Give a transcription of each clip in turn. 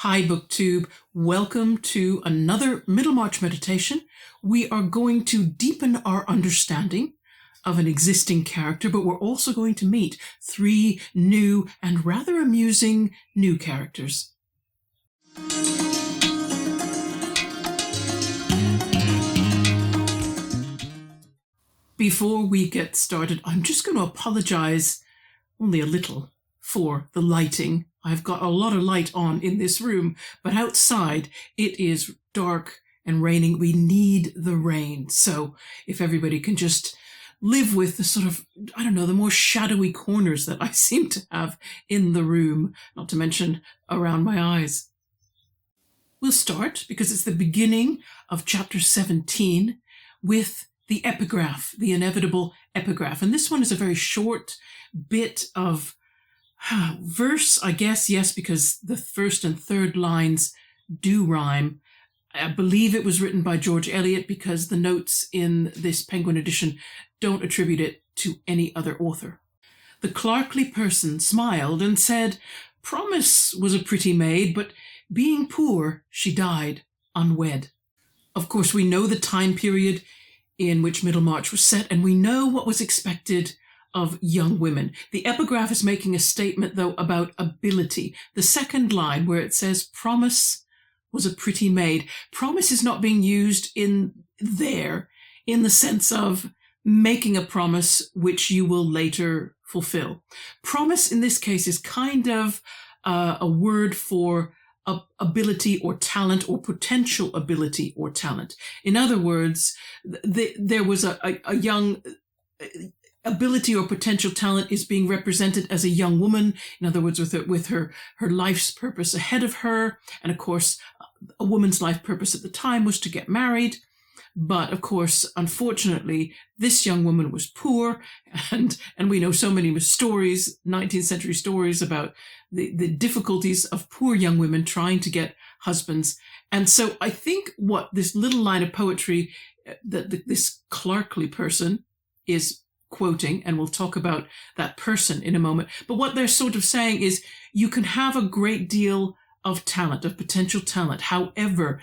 Hi BookTube, welcome to another Middlemarch meditation. We are going to deepen our understanding of an existing character, but we're also going to meet three new and rather amusing new characters. Before we get started, I'm just going to apologize only a little for the lighting. I've got a lot of light on in this room, but outside it is dark and raining. We need the rain. So if everybody can just live with the sort of, the more shadowy corners that I seem to have in the room, not to mention around my eyes. We'll start, because it's the beginning of chapter 17, with the epigraph, the inevitable epigraph. And this one is a very short bit of verse, I guess, yes, because the first and third lines do rhyme. I believe it was written by George Eliot, because the notes in this Penguin edition don't attribute it to any other author. The clerkly person smiled and said, "Promise was a pretty maid, but being poor, she died unwed." Of course, we know the time period in which Middlemarch was set, and we know what was expected of young women. The epigraph is making a statement, though, about ability. The second line, where it says, "Promise was a pretty maid," promise is not being used in the sense of making a promise which you will later fulfill. Promise in this case is kind of a word for ability or talent, or potential ability or talent. In other words, there was a young ability or potential talent is being represented as a young woman. In other words, with her life's purpose ahead of her. And of course, a woman's life purpose at the time was to get married. But of course, unfortunately, this young woman was poor, and we know so many stories, 19th century stories, about the difficulties of poor young women trying to get husbands. And so I think what this little line of poetry that this clerkly person is quoting, and we'll talk about that person in a moment, but what they're sort of saying is, you can have a great deal of talent, of potential talent. However,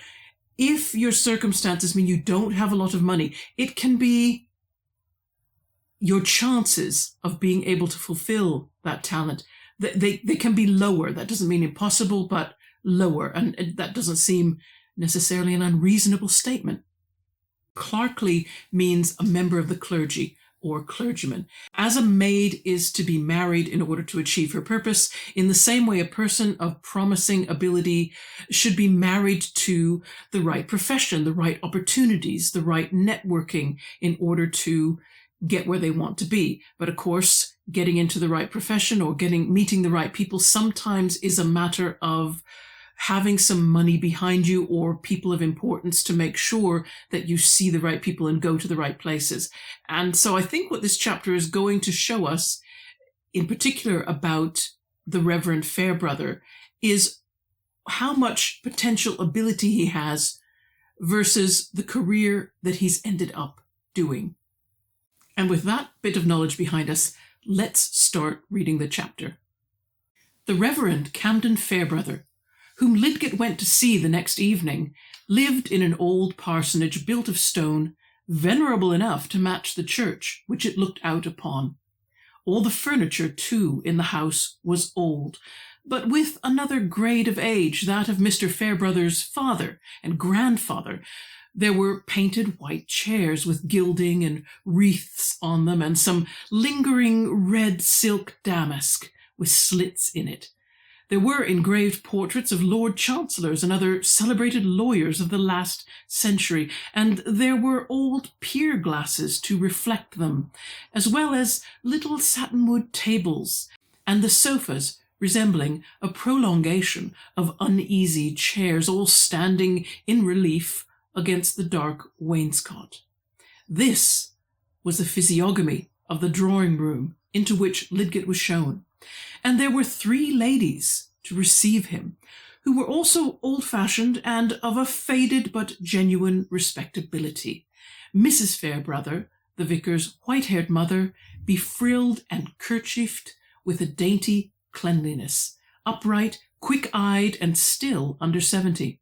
if your circumstances mean you don't have a lot of money, it can be your chances of being able to fulfill that talent, they can be lower. That doesn't mean impossible, but lower. And that doesn't seem necessarily an unreasonable statement. Clerkly means a member of the clergy or clergyman. As a maid is to be married in order to achieve her purpose, in the same way a person of promising ability should be married to the right profession, the right opportunities, the right networking in order to get where they want to be. But of course, getting into the right profession or meeting the right people sometimes is a matter of having some money behind you, or people of importance, to make sure that you see the right people and go to the right places. And so I think what this chapter is going to show us, in particular about the Reverend Fairbrother, is how much potential ability he has versus the career that he's ended up doing. And with that bit of knowledge behind us, let's start reading the chapter. The Reverend Camden Fairbrother, whom Lidgett went to see the next evening, lived in an old parsonage built of stone, venerable enough to match the church which it looked out upon. All the furniture, too, in the house was old, but with another grade of age, that of Mr. Fairbrother's father and grandfather. There were painted white chairs with gilding and wreaths on them, and some lingering red silk damask with slits in it. There were engraved portraits of Lord Chancellors and other celebrated lawyers of the last century, and there were old pier glasses to reflect them, as well as little satinwood tables, and the sofas resembling a prolongation of uneasy chairs, all standing in relief against the dark wainscot. This was the physiognomy of the drawing-room into which Lidgett was shown. And there were 3 ladies to receive him, who were also old-fashioned and of a faded but genuine respectability. Mrs. Fairbrother, the vicar's white-haired mother, befrilled and kerchiefed with a dainty cleanliness, upright, quick-eyed and still under 70.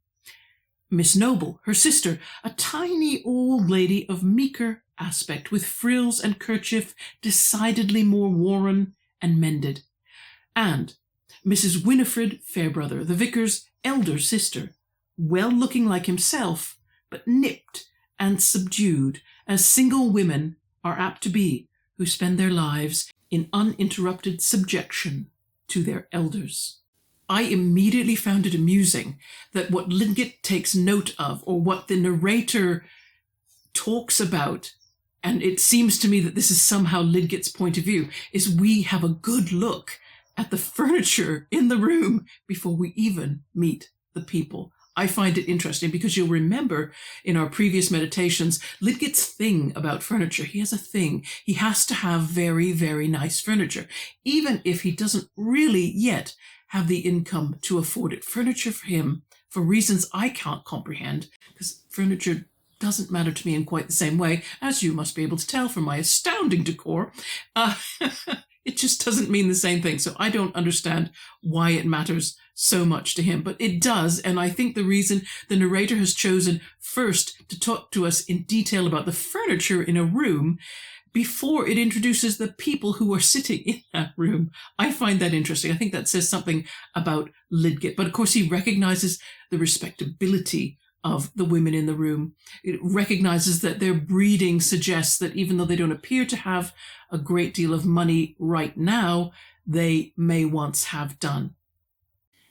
Miss Noble, her sister, a tiny old lady of meeker aspect, with frills and kerchief decidedly more worn and mended. And Mrs. Winifred Fairbrother, the vicar's elder sister, well looking like himself, but nipped and subdued, as single women are apt to be, who spend their lives in uninterrupted subjection to their elders. I immediately found it amusing that what Lidgett takes note of, or what the narrator talks about, and it seems to me that this is somehow Lidgett's point of view, is we have a good look at the furniture in the room before we even meet the people. I find it interesting because you'll remember in our previous meditations, Lidgett's thing about furniture, he has a thing. He has to have very, very nice furniture, even if he doesn't really yet have the income to afford it. Furniture for him, for reasons I can't comprehend, because furniture doesn't matter to me in quite the same way, as you must be able to tell from my astounding decor. It just doesn't mean the same thing. So I don't understand why it matters so much to him, but it does. And I think the reason the narrator has chosen first to talk to us in detail about the furniture in a room before it introduces the people who are sitting in that room, I find that interesting. I think that says something about Lidgett. But of course, he recognizes the respectability of the women in the room. It recognizes that their breeding suggests that even though they don't appear to have a great deal of money right now, they may once have done.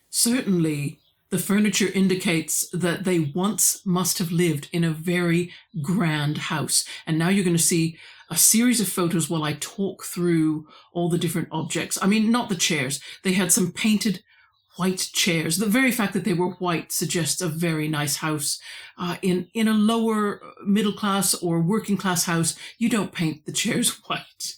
Certainly, the furniture indicates that they once must have lived in a very grand house. And now you're going to see a series of photos while I talk through all the different objects. I mean, not the chairs. They had some painted white chairs. The very fact that they were white suggests a very nice house. In a lower middle class or working class house, you don't paint the chairs white.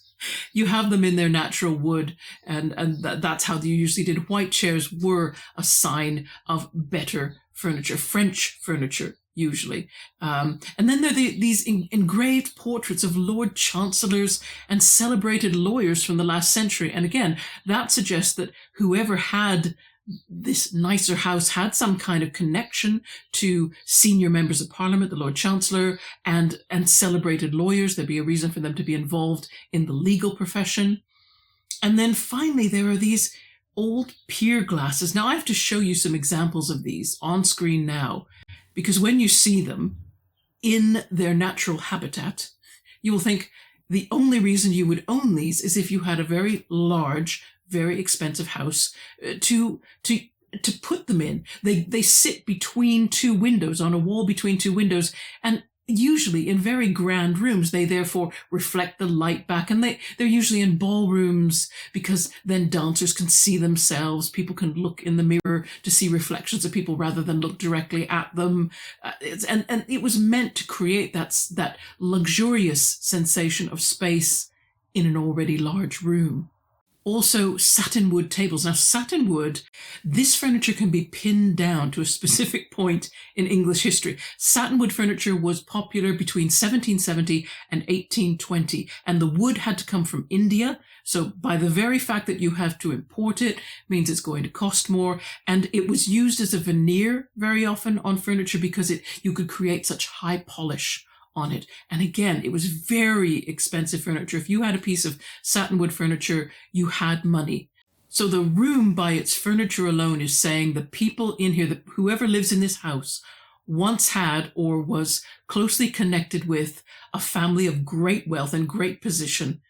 You have them in their natural wood, and that's how you usually did. White chairs were a sign of better furniture, French furniture usually. And then there are these engraved portraits of Lord Chancellors and celebrated lawyers from the last century. And again, that suggests that whoever had this nicer house had some kind of connection to senior members of Parliament, the Lord Chancellor, and celebrated lawyers. There'd be a reason for them to be involved in the legal profession. And then finally, there are these old pier glasses. Now, I have to show you some examples of these on screen now, because when you see them in their natural habitat, you will think the only reason you would own these is if you had a very large, very expensive house to put them in. They sit between two windows, on a wall between two windows, and usually in very grand rooms. They therefore reflect the light back, and they're usually in ballrooms because then dancers can see themselves. People can look in the mirror to see reflections of people rather than look directly at them. And it was meant to create that luxurious sensation of space in an already large room. Also, satinwood tables. Now, satinwood, this furniture can be pinned down to a specific point in English history. Satinwood furniture was popular between 1770 and 1820, and the wood had to come from India. So by the very fact that you have to import it means it's going to cost more. And it was used as a veneer very often on furniture because you could create such high polish on it. And again, it was very expensive furniture. If you had a piece of satinwood furniture, you had money. So the room by its furniture alone is saying the people in here, whoever lives in this house, once had or was closely connected with a family of great wealth and great position,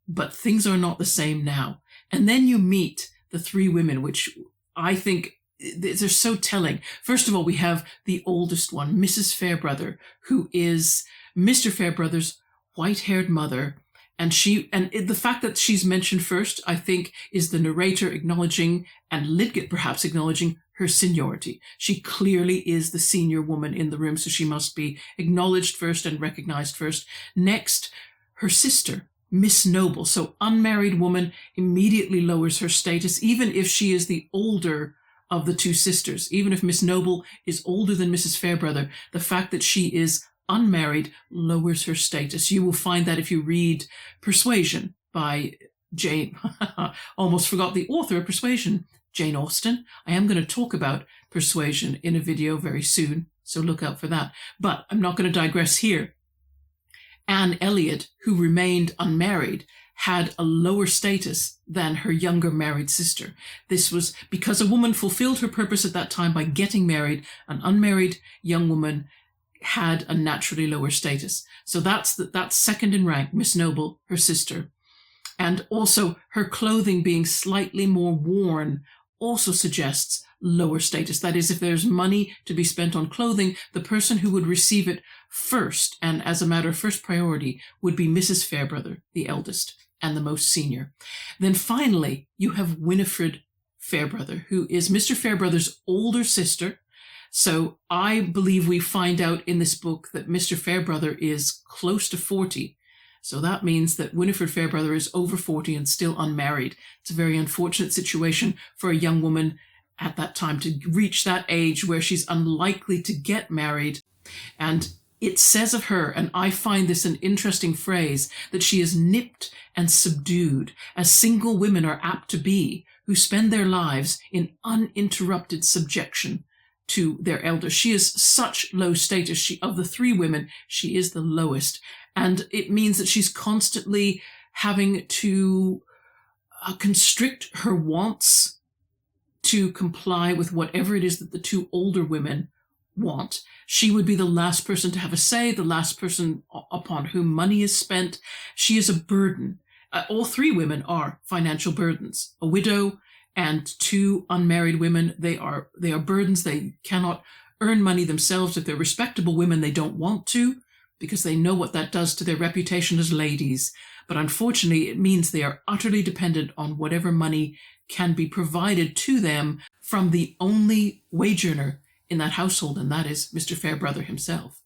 but things are not the same now. And then you meet the three women, which I think they're so telling. First of all, we have the oldest one, Mrs. Fairbrother, who is Mr. Fairbrother's white-haired mother. And the fact that she's mentioned first, I think, is the narrator acknowledging, and Lidgett perhaps acknowledging, her seniority. She clearly is the senior woman in the room, so she must be acknowledged first and recognized first. Next, her sister, Miss Noble. So unmarried woman immediately lowers her status, even if she is the older of the two sisters. Even if Miss Noble is older than Mrs. Fairbrother, the fact that she is unmarried lowers her status. You will find that if you read Persuasion by Jane, almost forgot the author of Persuasion, Jane Austen. I am going to talk about persuasion in a video very soon, so look out for that. But I'm not going to digress here. Anne Elliot, who remained unmarried, had a lower status than her younger married sister. This was because a woman fulfilled her purpose at that time by getting married. An unmarried young woman had a naturally lower status. So that's second in rank, Miss Noble, her sister. And also her clothing being slightly more worn also suggests lower status. That is, if there's money to be spent on clothing, the person who would receive it first, and as a matter of first priority, would be Mrs. Fairbrother, the eldest and the most senior. Then finally, you have Winifred Fairbrother, who is Mr. Fairbrother's older sister. So I believe we find out in this book that Mr. Fairbrother is close to 40. So that means that Winifred Fairbrother is over 40 and still unmarried. It's a very unfortunate situation for a young woman at that time to reach that age where she's unlikely to get married. And it says of her, and I find this an interesting phrase, that she is nipped and subdued, as single women are apt to be, who spend their lives in uninterrupted subjection to their elders. She is such low status. Of the three women, she is the lowest. And it means that she's constantly having to constrict her wants to comply with whatever it is that the two older women want. She would be the last person to have a say, the last person upon whom money is spent. She is a burden. All three women are financial burdens. A widow and two unmarried women, they are burdens. They cannot earn money themselves. If they're respectable women, they don't want to, because they know what that does to their reputation as ladies. But unfortunately, it means they are utterly dependent on whatever money can be provided to them from the only wage earner in that household, and that is Mr. Fairbrother himself.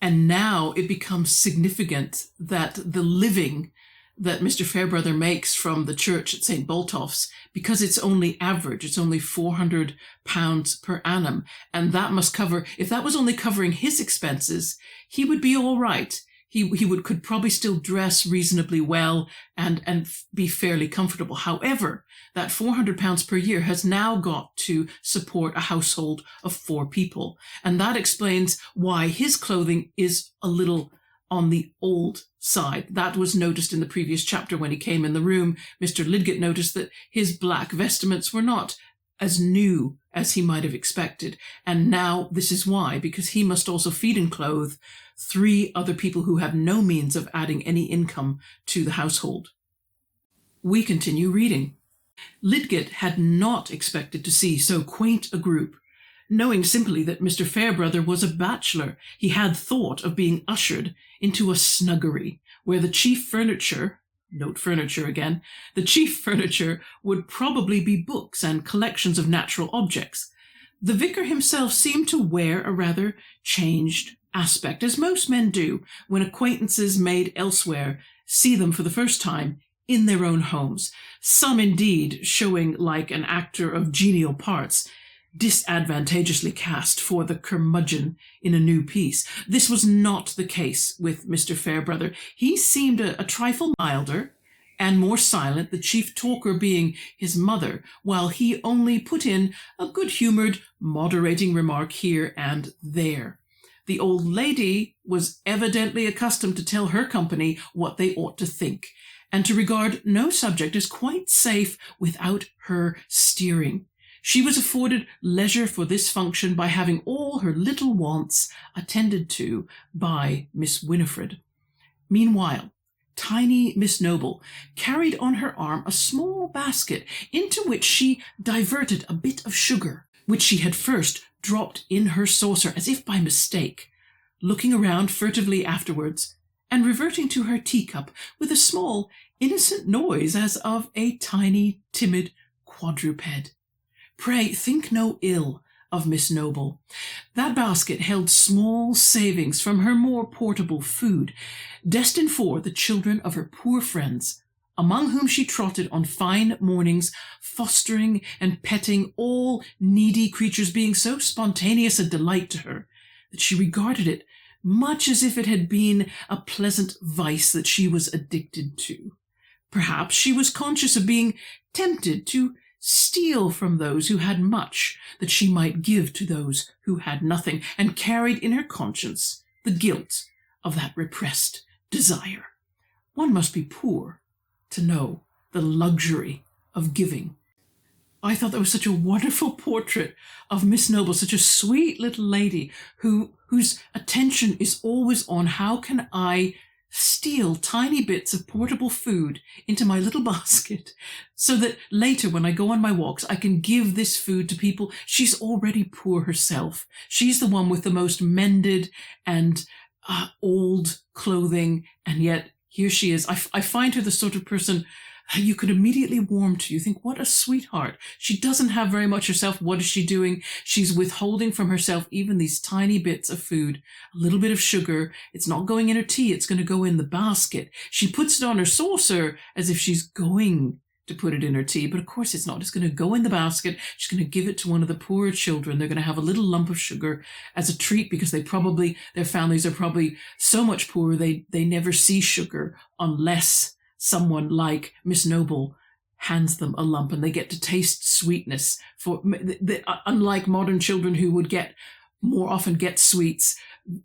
And now it becomes significant that the living that Mr. Fairbrother makes from the church at St. Botolph's, because it's only average, it's only £400 per annum, and that must cover, if that was only covering his expenses, he would be all right. He could probably still dress reasonably well and be fairly comfortable. However, that £400 per year has now got to support a household of 4 people. And that explains why his clothing is a little on the old side. That was noticed in the previous chapter when he came in the room. Mr. Lidgett noticed that his black vestments were not as new as he might have expected. And now this is why, because he must also feed and clothe 3 other people who have no means of adding any income to the household. We continue reading. Lidgett had not expected to see so quaint a group. Knowing simply that Mr. Fairbrother was a bachelor, he had thought of being ushered into a snuggery, where the chief furniture, note furniture again, the chief furniture would probably be books and collections of natural objects. The vicar himself seemed to wear a rather changed aspect, as most men do when acquaintances made elsewhere see them for the first time in their own homes, some indeed showing like an actor of genial parts, disadvantageously cast for the curmudgeon in a new piece. This was not the case with Mr. Fairbrother. He seemed a trifle milder and more silent, the chief talker being his mother, while he only put in a good-humoured, moderating remark here and there. The old lady was evidently accustomed to tell her company what they ought to think, and to regard no subject as quite safe without her steering. She was afforded leisure for this function by having all her little wants attended to by Miss Winifred. Meanwhile, tiny Miss Noble carried on her arm a small basket into which she diverted a bit of sugar, which she had first dropped in her saucer as if by mistake, looking around furtively afterwards, and reverting to her teacup with a small, innocent noise as of a tiny, timid quadruped. Pray think no ill of Miss Noble. That basket held small savings from her more portable food, destined for the children of her poor friends, among whom she trotted on fine mornings, fostering and petting all needy creatures, being so spontaneous a delight to her that she regarded it much as if it had been a pleasant vice that she was addicted to. Perhaps she was conscious of being tempted to steal from those who had much, that she might give to those who had nothing, and carried in her conscience the guilt of that repressed desire. One must be poor to know the luxury of giving. I thought that was such a wonderful portrait of Miss Noble, such a sweet little lady whose attention is always on how can I steal tiny bits of portable food into my little basket so that later when I go on my walks, I can give this food to people. She's already poor herself. She's the one with the most mended and old clothing, and yet here she is. I find her the sort of person you could immediately warm to. You think, what a sweetheart. She doesn't have very much herself. What is she doing? She's withholding from herself even these tiny bits of food, a little bit of sugar. It's not going in her tea. It's going to go in the basket. She puts it on her saucer as if she's going to put it in her tea, but of course it's not. It's going to go in the basket. She's going to give it to one of the poorer children. They're going to have a little lump of sugar as a treat because their families are probably so much poorer they never see sugar unless someone like Miss Noble hands them a lump and they get to taste sweetness. Unlike modern children who would more often get sweets,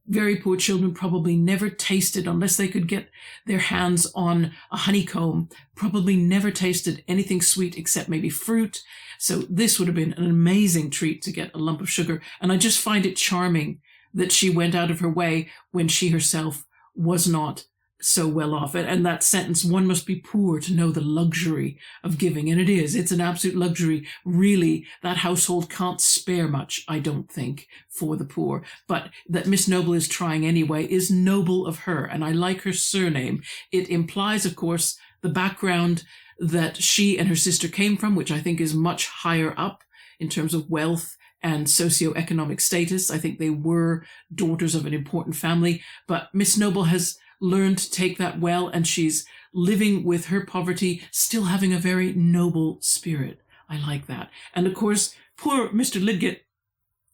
very poor children probably never tasted, unless they could get their hands on a honeycomb, probably never tasted anything sweet except maybe fruit. So this would have been an amazing treat to get a lump of sugar. And I just find it charming that she went out of her way when she herself was not so well off. And that sentence, one must be poor to know the luxury of giving. And it's an absolute luxury. Really, that household can't spare much, I don't think, for the poor. But that Miss Noble is trying anyway is noble of her. And I like her surname. It implies, of course, the background that she and her sister came from, which I think is much higher up in terms of wealth and socioeconomic status. I think they were daughters of an important family. But Miss Noble has learned to take that well, and she's living with her poverty, still having a very noble spirit. I like that. And of course, poor Mr. Lidgett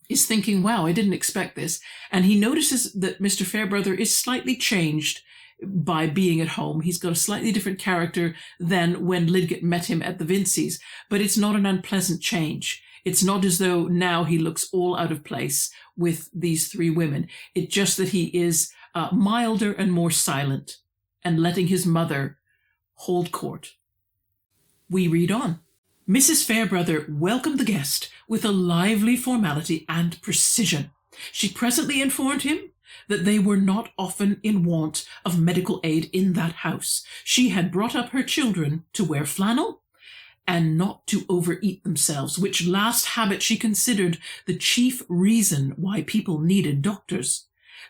is thinking, wow, I didn't expect this. And he notices that Mr. Fairbrother is slightly changed by being at home. He's got a slightly different character than when Lidgett met him at the Vincys, but it's not an unpleasant change. It's not as though now he looks all out of place with these three women. It's just that he is milder and more silent, and letting his mother hold court. We read on. Mrs. Fairbrother welcomed the guest with a lively formality and precision. She presently informed him that they were not often in want of medical aid in that house. She had brought up her children to wear flannel and not to overeat themselves, which last habit she considered the chief reason why people needed doctors.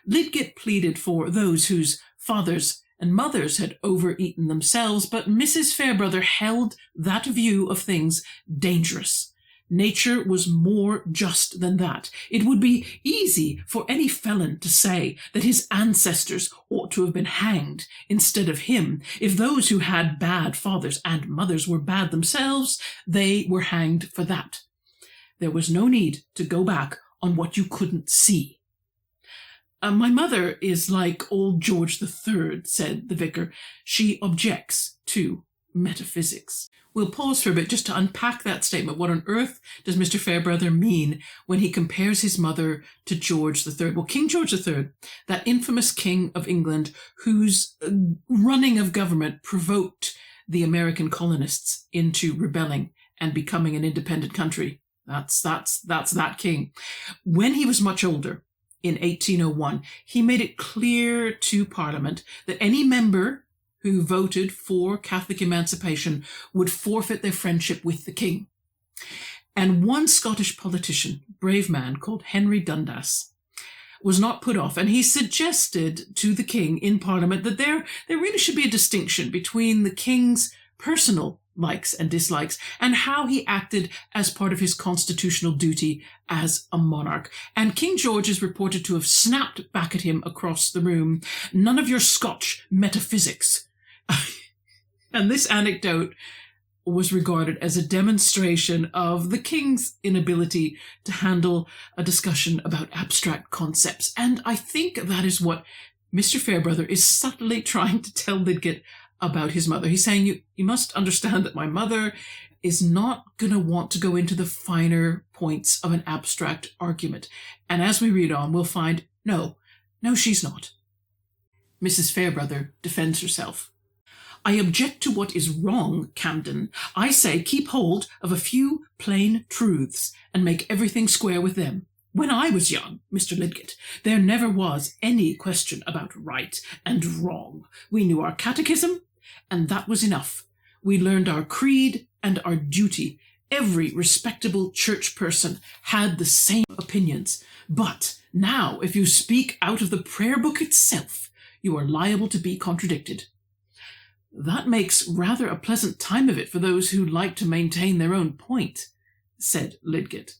Lidgett pleaded for those whose fathers and mothers had overeaten themselves, but Mrs. Fairbrother held that view of things dangerous. Nature was more just than that. It would be easy for any felon to say that his ancestors ought to have been hanged instead of him. If those who had bad fathers and mothers were bad themselves, they were hanged for that. There was no need to go back on what you couldn't see. My mother is like old George III, said the vicar. She objects to metaphysics. We'll pause for a bit just to unpack that statement. What on earth does Mr. Fairbrother mean when he compares his mother to George III? Well, King George III, that infamous king of England whose running of government provoked the American colonists into rebelling and becoming an independent country. That's that king. When he was much older, in 1801, he made it clear to Parliament that any member who voted for Catholic emancipation would forfeit their friendship with the king. And one Scottish politician, brave man called Henry Dundas, was not put off, and he suggested to the king in Parliament that there really should be a distinction between the king's personal likes and dislikes and how he acted as part of his constitutional duty as a monarch. And King George is reported to have snapped back at him across the room, "None of your Scotch metaphysics." And this anecdote was regarded as a demonstration of the king's inability to handle a discussion about abstract concepts. And I think that is what Mr. Fairbrother is subtly trying to tell Lidgett about his mother. He's saying, you must understand that my mother is not going to want to go into the finer points of an abstract argument. And as we read on, we'll find, no, she's not. Mrs. Fairbrother defends herself. I object to what is wrong, Camden. I say keep hold of a few plain truths and make everything square with them. When I was young, Mr. Lidgett, there never was any question about right and wrong. We knew our catechism, and that was enough. We learned our creed and our duty. Every respectable church person had the same opinions. But now, if you speak out of the prayer book itself, you are liable to be contradicted. That makes rather a pleasant time of it for those who like to maintain their own point, said Lidgett.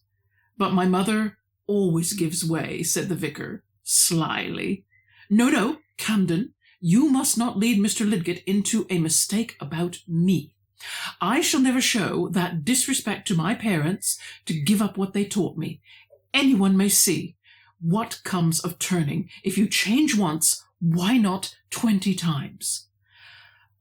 But my mother always gives way, said the vicar, slyly. No, Camden, you must not lead Mr. Lidgett into a mistake about me. I shall never show that disrespect to my parents to give up what they taught me. Anyone may see what comes of turning. If you change once, why not 20 times?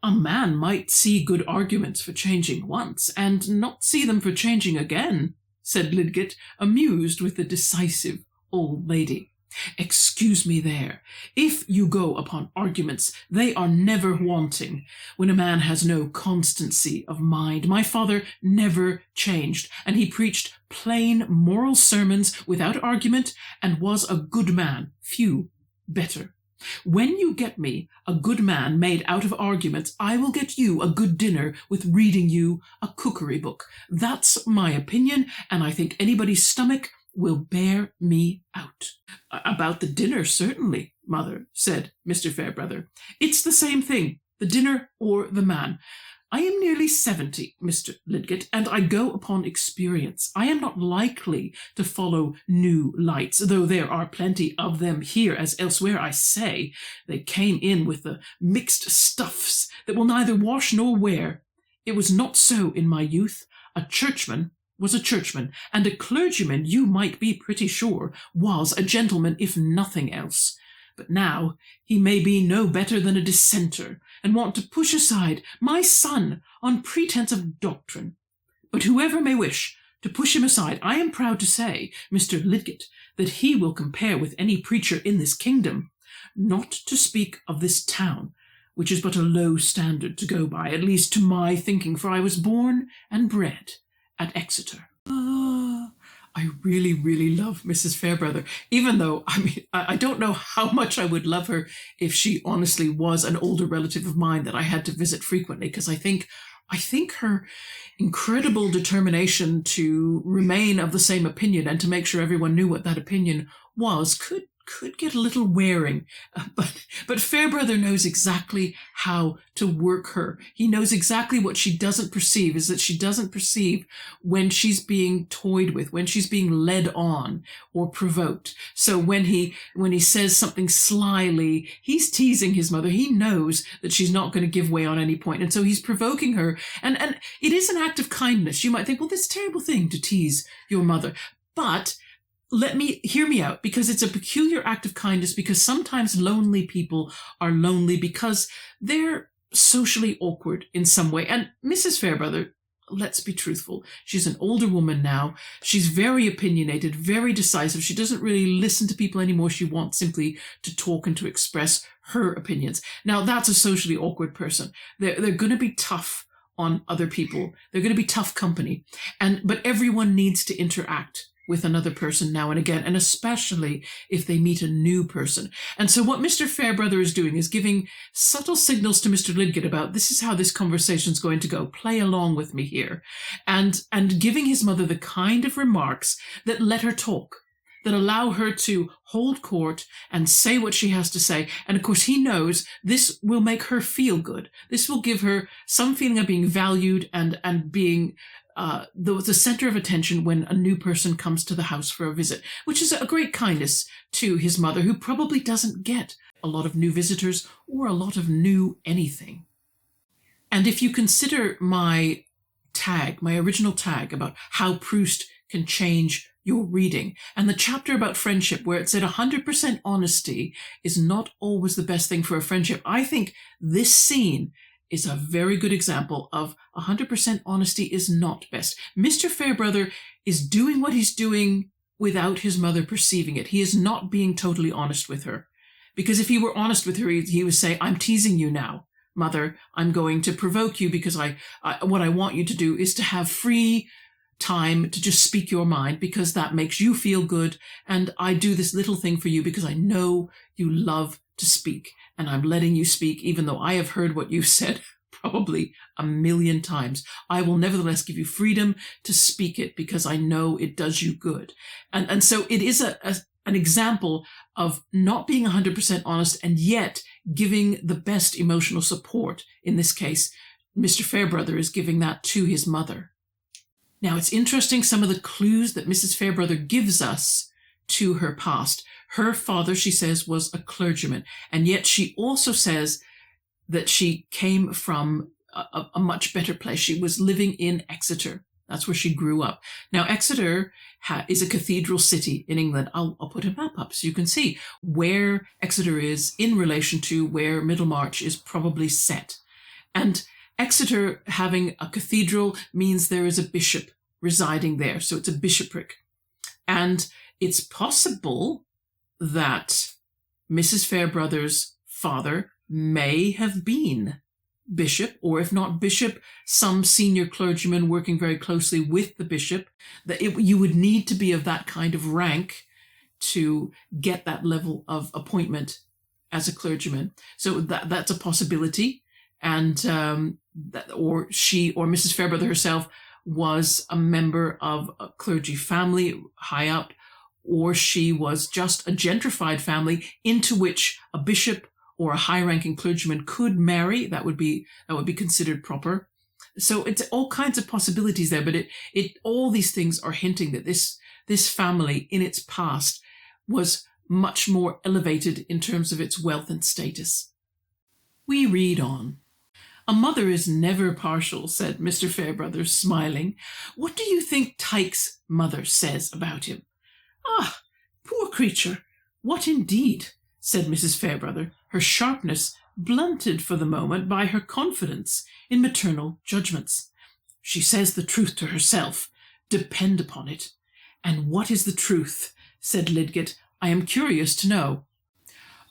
A man might see good arguments for changing once, and not see them for changing again, said Lidgett, amused with the decisive old lady. Excuse me there. If you go upon arguments, they are never wanting, when a man has no constancy of mind. My father never changed, and he preached plain moral sermons without argument, and was a good man, few better. When you get me a good man made out of arguments, I will get you a good dinner with reading you a cookery book. That's my opinion, and I think anybody's stomach will bear me out. About the dinner, certainly, mother, said Mr. Fairbrother. It's the same thing, the dinner or the man. I am nearly 70, Mr. Lidgett, and I go upon experience. I am not likely to follow new lights, though there are plenty of them here as elsewhere. I say, they came in with the mixed stuffs that will neither wash nor wear. It was not so in my youth. A churchman was a churchman, and a clergyman, you might be pretty sure, was a gentleman, if nothing else. But now he may be no better than a dissenter, and want to push aside my son on pretence of doctrine. But whoever may wish to push him aside, I am proud to say, Mr. Lidgett, that he will compare with any preacher in this kingdom, not to speak of this town, which is but a low standard to go by, at least to my thinking, for I was born and bred at Exeter. I really, really love Mrs. Fairbrother, even though, I don't know how much I would love her if she honestly was an older relative of mine that I had to visit frequently, because I think her incredible determination to remain of the same opinion and to make sure everyone knew what that opinion was could get a little wearing, but Fairbrother knows exactly how to work her. He knows exactly what she doesn't perceive, is that she doesn't perceive when she's being toyed with, when she's being led on or provoked. So when he says something slyly, he's teasing his mother. He knows that she's not going to give way on any point, and so he's provoking her. And it is an act of kindness. You might think, well, this terrible thing to tease your mother, but hear me out, because it's a peculiar act of kindness, because sometimes lonely people are lonely because they're socially awkward in some way. And Mrs. Fairbrother, let's be truthful, she's an older woman now. She's very opinionated, very decisive. She doesn't really listen to people anymore. She wants simply to talk and to express her opinions. Now, that's a socially awkward person. They're going to be tough on other people. They're going to be tough company. But everyone needs to interact with another person now and again, and especially if they meet a new person. And so what Mr. Fairbrother is doing is giving subtle signals to Mr. Lidgett about, this is how this conversation is going to go. Play along with me here. And giving his mother the kind of remarks that let her talk, that allow her to hold court and say what she has to say. And of course, he knows this will make her feel good. This will give her some feeling of being valued and being the center of attention when a new person comes to the house for a visit, which is a great kindness to his mother, who probably doesn't get a lot of new visitors or a lot of new anything. And if you consider my original tag about how Proust can change your reading, and the chapter about friendship where it said 100% honesty is not always the best thing for a friendship, I think this scene is a very good example of 100% honesty is not best. Mr. Fairbrother is doing what he's doing without his mother perceiving it. He is not being totally honest with her. Because if he were honest with her, he would say, I'm teasing you now, Mother. I'm going to provoke you because what I want you to do is to have free time to just speak your mind because that makes you feel good. And I do this little thing for you because I know you love to speak. And I'm letting you speak, even though I have heard what you've said probably 1,000,000 times. I will nevertheless give you freedom to speak it because I know it does you good. And so it is an example of not being 100% honest and yet giving the best emotional support. In this case, Mr. Fairbrother is giving that to his mother. Now, it's interesting some of the clues that Mrs. Fairbrother gives us to her past. Her father, she says, was a clergyman, and yet she also says that she came from a much better place. She was living in Exeter. That's where she grew up. Now, Exeter is a cathedral city in England. I'll put a map up so you can see where Exeter is in relation to where Middlemarch is probably set. And Exeter having a cathedral means there is a bishop residing there. So it's a bishopric. And it's possible that Mrs. Fairbrother's father may have been bishop, or if not bishop, some senior clergyman working very closely with the bishop. That you would need to be of that kind of rank to get that level of appointment as a clergyman. So that's a possibility. And or she or Mrs. Fairbrother herself was a member of a clergy family high up, or she was just a gentrified family into which a bishop or a high-ranking clergyman could marry. That would be considered proper. So it's all kinds of possibilities there, but all these things are hinting that this family in its past was much more elevated in terms of its wealth and status. We read on. A mother is never partial, said Mr. Fairbrother, smiling. What do you think Tyke's mother says about him? Ah, poor creature. What indeed? Said Mrs. Fairbrother, her sharpness blunted for the moment by her confidence in maternal judgments. She says the truth to herself. Depend upon it. And what is the truth? Said Lidgett. I am curious to know.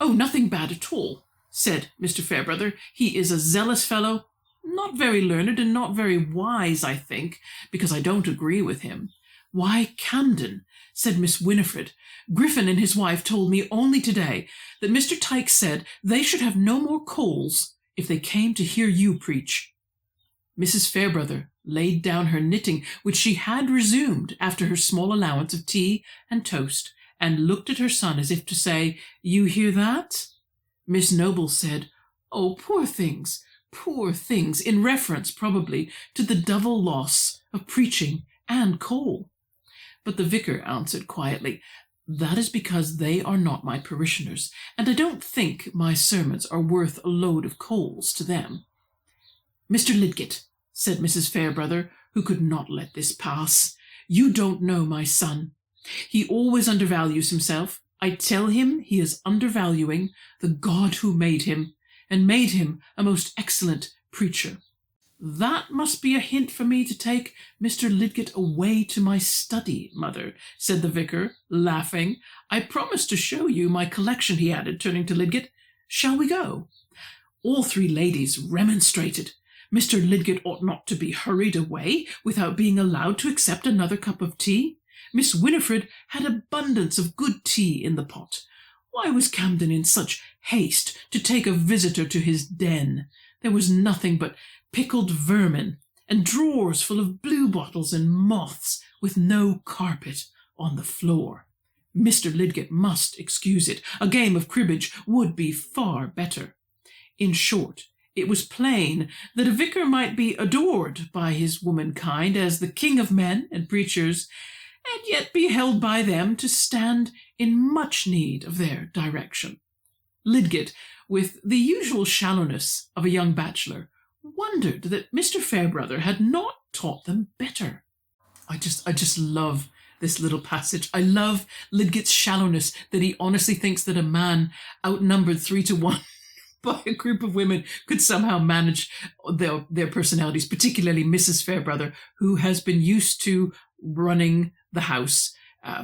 Oh, nothing bad at all, said Mr. Fairbrother. He is a zealous fellow, not very learned and not very wise, I think, because I don't agree with him. Why, Camden, said Miss Winifred, Griffin and his wife told me only today that Mr. Tyke said they should have no more coals if they came to hear you preach. Mrs. Fairbrother laid down her knitting, which she had resumed after her small allowance of tea and toast, and looked at her son as if to say, You hear that? Miss Noble said, Oh, poor things, in reference, probably, to the double loss of preaching and coal. But the vicar answered quietly, That is because they are not my parishioners, and I don't think my sermons are worth a load of coals to them. Mr. Lidgett, said Mrs. Fairbrother, who could not let this pass, you don't know my son. He always undervalues himself. I tell him he is undervaluing the God who made him, and made him a most excellent preacher. That must be a hint for me to take Mr. Lidgett away to my study, mother, said the vicar, laughing. I promise to show you my collection, he added, turning to Lidgett. Shall we go? All three ladies remonstrated. Mr. Lidgett ought not to be hurried away without being allowed to accept another cup of tea. Miss Winifred had abundance of good tea in the pot. Why was Camden in such haste to take a visitor to his den? There was nothing but pickled vermin, and drawers full of blue bottles and moths, with no carpet on the floor. Mr. Lidgett must excuse it. A game of cribbage would be far better. In short, it was plain that a vicar might be adored by his womankind as the king of men and preachers, and yet be held by them to stand in much need of their direction. Lidgett, with the usual shallowness of a young bachelor, wondered that Mr. Fairbrother had not taught them better. I just love this little passage. I love Lidgett's shallowness, that he honestly thinks that a man outnumbered 3-1 by a group of women could somehow manage their personalities, particularly Mrs. Fairbrother, who has been used to running the house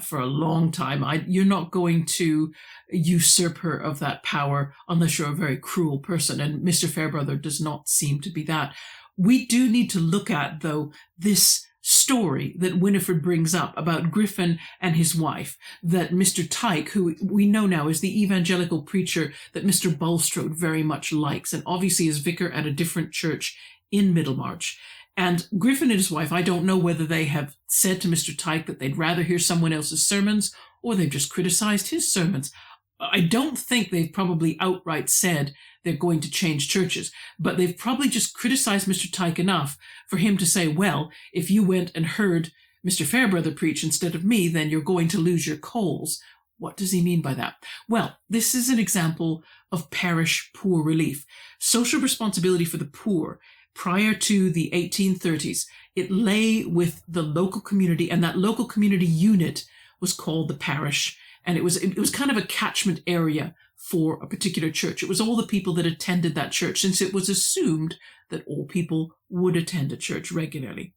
for a long time. You're not going to usurp her of that power unless you're a very cruel person, and Mr. Fairbrother does not seem to be that. We do need to look at, though, this story that Winifred brings up about Griffin and his wife, that Mr. Tyke, who we know now is the evangelical preacher that Mr. Bulstrode very much likes, and obviously is vicar at a different church in Middlemarch. And Griffin and his wife, I don't know whether they have said to Mr. Tyke that they'd rather hear someone else's sermons, or they've just criticized his sermons. I don't think they've probably outright said they're going to change churches, but they've probably just criticized Mr. Tyke enough for him to say, well, if you went and heard Mr. Fairbrother preach instead of me, then you're going to lose your coals. What does he mean by that? Well, this is an example of parish poor relief. Social responsibility for the poor prior to the 1830s, it lay with the local community, and that local community unit was called the parish. And it was kind of a catchment area for a particular church. It was all the people that attended that church, since it was assumed that all people would attend a church regularly.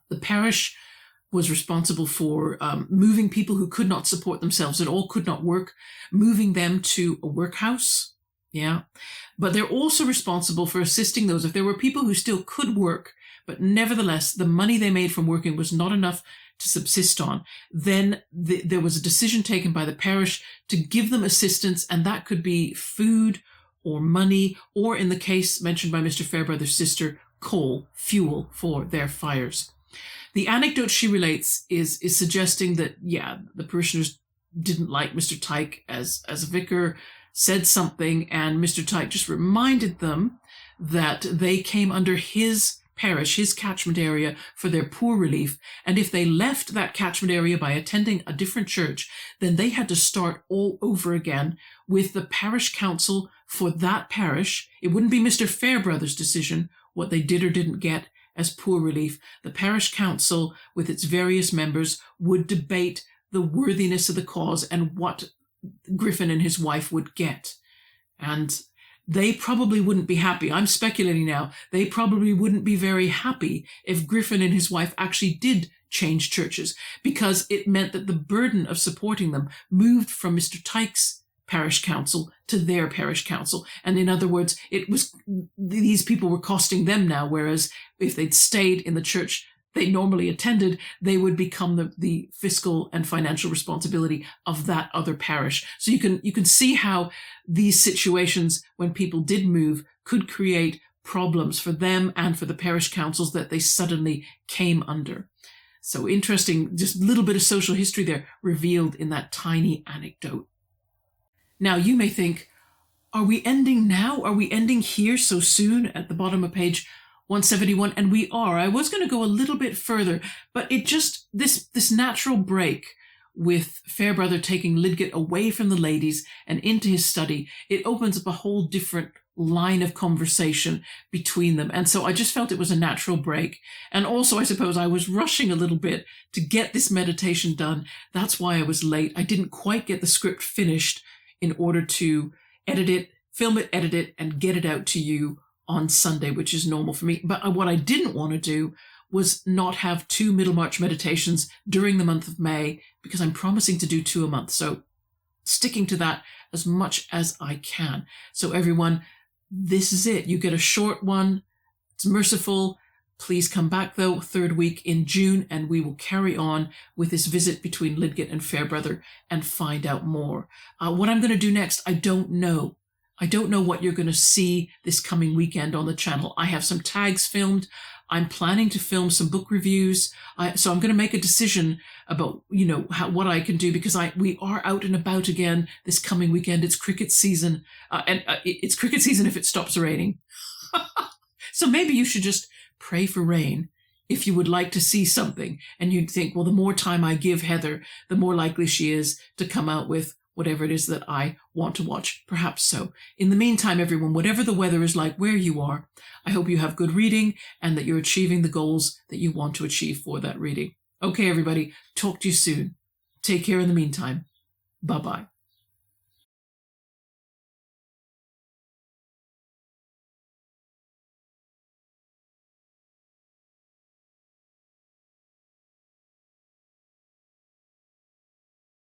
The parish was responsible for moving people who could not support themselves at all, could not work, moving them to a workhouse. Yeah. But they're also responsible for assisting those. If there were people who still could work, but nevertheless, the money they made from working was not enough to subsist on, then there was a decision taken by the parish to give them assistance, and that could be food or money, or in the case mentioned by Mr. Fairbrother's sister, coal, fuel for their fires. The anecdote she relates is suggesting that, yeah, the parishioners didn't like Mr. Tyke as a vicar, said something, and Mr. Tyke just reminded them that they came under his parish, his catchment area, for their poor relief, and if they left that catchment area by attending a different church, then they had to start all over again with the parish council for that parish. It wouldn't be Mr. Fairbrother's decision what they did or didn't get as poor relief. The parish council, with its various members, would debate the worthiness of the cause and what Griffin and his wife would get. And they probably wouldn't be happy. I'm speculating now. They probably wouldn't be very happy if Griffin and his wife actually did change churches, because it meant that the burden of supporting them moved from Mr. Tyke's parish council to their parish council. And in other words, these people were costing them now, whereas if they'd stayed in the church they normally attended, they would become the fiscal and financial responsibility of that other parish. So you can see how these situations, when people did move, could create problems for them and for the parish councils that they suddenly came under. So interesting, just a little bit of social history there revealed in that tiny anecdote. Now you may think, are we ending now? Are we ending here so soon at the bottom of page 171? And we are. I was going to go a little bit further, but it just, this natural break with Fairbrother taking Lidgett away from the ladies and into his study, it opens up a whole different line of conversation between them. And so I just felt it was a natural break. And also, I suppose I was rushing a little bit to get this meditation done. That's why I was late. I didn't quite get the script finished in order to edit it, film it, edit it, and get it out to you on Sunday, which is normal for me. But what I didn't want to do was not have 2 Middlemarch meditations during the month of May, because I'm promising to do 2 a month. So sticking to that as much as I can. So everyone, this is it. You get a short one. It's merciful. Please come back, though, 3rd week in June, and we will carry on with this visit between Lidgett and Fairbrother and find out more. What I'm going to do next, I don't know. I don't know what you're going to see this coming weekend on the channel. I have some tags filmed. I'm planning to film some book reviews. So I'm going to make a decision about, what I can do, because we are out and about again this coming weekend. It's cricket season, and it's cricket season if it stops raining. So maybe you should just pray for rain if you would like to see something. And you'd think, well, the more time I give Heather, the more likely she is to come out with whatever it is that I want to watch. Perhaps so. In the meantime, everyone, whatever the weather is like where you are, I hope you have good reading and that you're achieving the goals that you want to achieve for that reading. Okay, everybody, talk to you soon. Take care in the meantime. Bye-bye.